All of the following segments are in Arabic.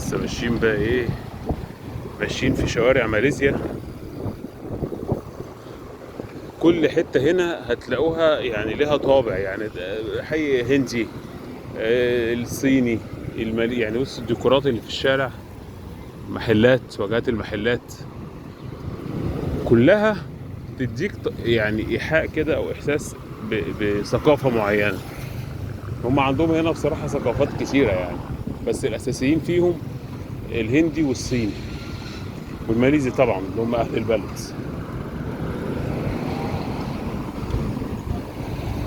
لسه ماشيين بقى ايه، ماشيين في شوارع ماليزيا. كل حتة هنا هتلاقوها يعني لها طابع، يعني حي هندي، الصيني، المالي. يعني بص الديكورات اللي في الشارع، محلات، واجهات المحلات كلها تديك يعني ايحاء كده او احساس بثقافة معينة. هم عندهم هنا بصراحة ثقافات كتيرة يعني، بس الاساسيين فيهم الهندي والصيني والماليزي طبعا اللي هم اهل البلد.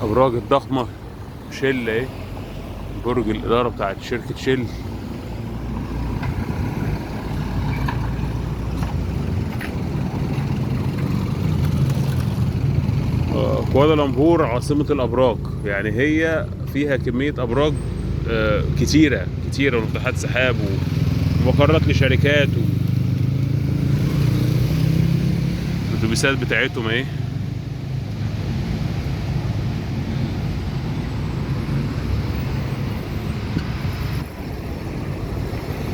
ابراج الضخمة، شيل ايه، برج الادارة بتاعت شركة شيل. كوالالمبور عاصمة الابراج، يعني هي فيها كمية ابراج كتيرة كتيرة، وناطحات سحاب ومقرات لشركات والاتوبيسات بتاعتهم ايه.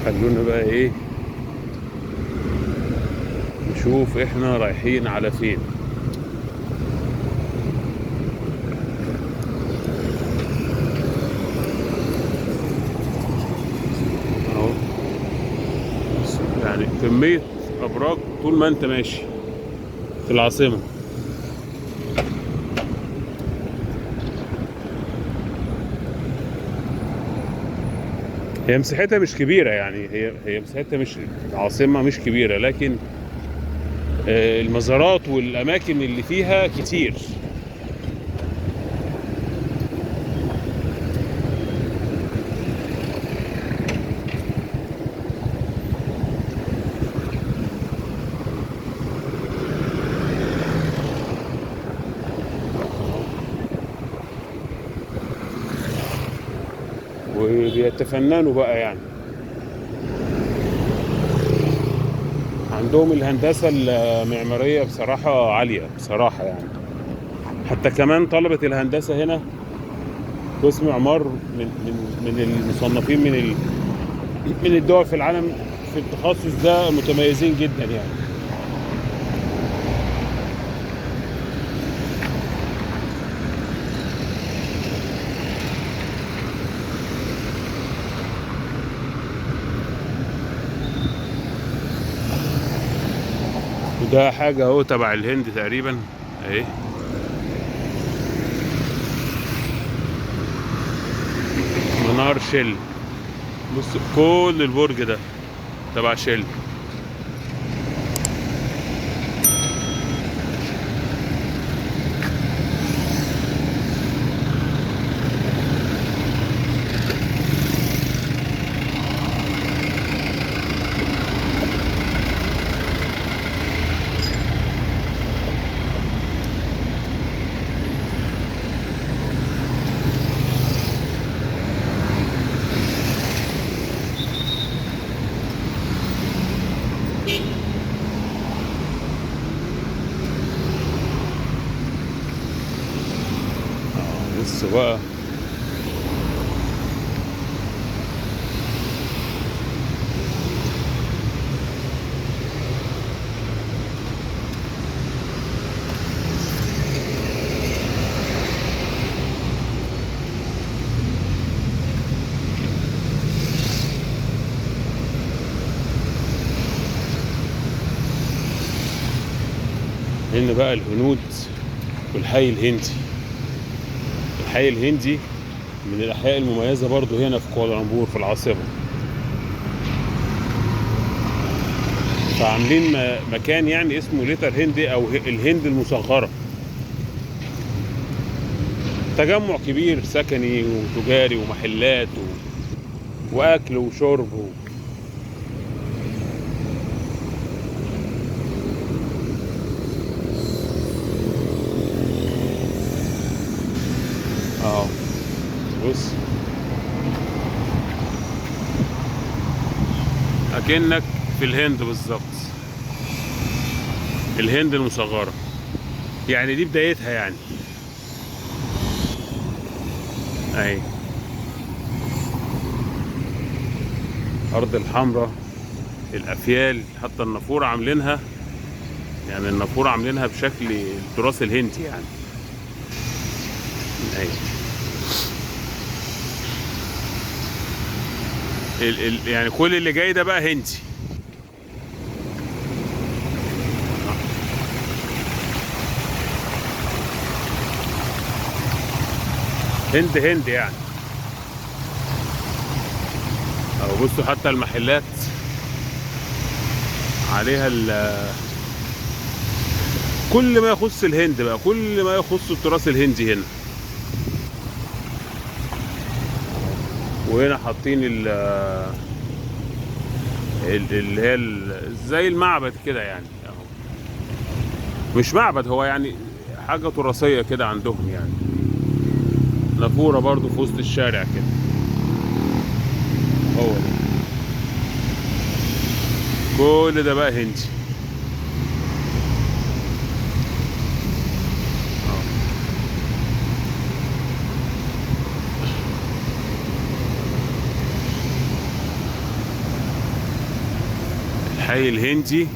خلونا بقى ايه نشوف احنا رايحين على فين. اهو يعني كمية ابراج طول ما انت ماشي في العاصمة. هي مساحتها مش كبيرة، يعني هي مساحتها مش، العاصمة مش كبيرة، لكن المزارات والأماكن اللي فيها كتير. وبيتفننوا بقى يعني، عندهم الهندسة المعمارية بصراحة عالية بصراحة يعني. حتى كمان طلبة الهندسة هنا قسم عمار من المصنفين من الدول في العالم في التخصص ده متميزين جدا يعني. وده حاجة اهو تبع الهند تقريبا اهي. منار شيل، بص كل البرج ده تبع شيل. بص بقى، هنا بقى الهنود والحي الهندي. الحي الهندي من الأحياء المميزة برضو هنا في كوالالمبور في العاصمة. فعاملين مكان يعني اسمه ليتر هندي أو الهند المصغرة، تجمع كبير سكني وتجاري ومحلات وأكل وشرب اه بص أكنك في الهند بالظبط، الهند المصغرة. يعني دي بدايتها يعني اهي. الارض الحمراء، الافيال، حتى النافوره عاملينها، يعني النافوره عاملينها بشكل التراث الهندي يعني. أيوة. يعني كل اللي جاي ده بقى هندي. هند يعني. أو بصوا حتى المحلات عليها كل ما يخص الهند بقى، كل ما يخص التراث الهندي هنا. وهنا حاطين اللي هي زي المعبد كده يعني اهو. مش معبد، هو يعني حاجة تراثية كده عندهم يعني. نافورة برضو في وسط الشارع كده. هو ده. كل ده بقى هندي. الحي الهندي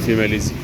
في ماليزيا.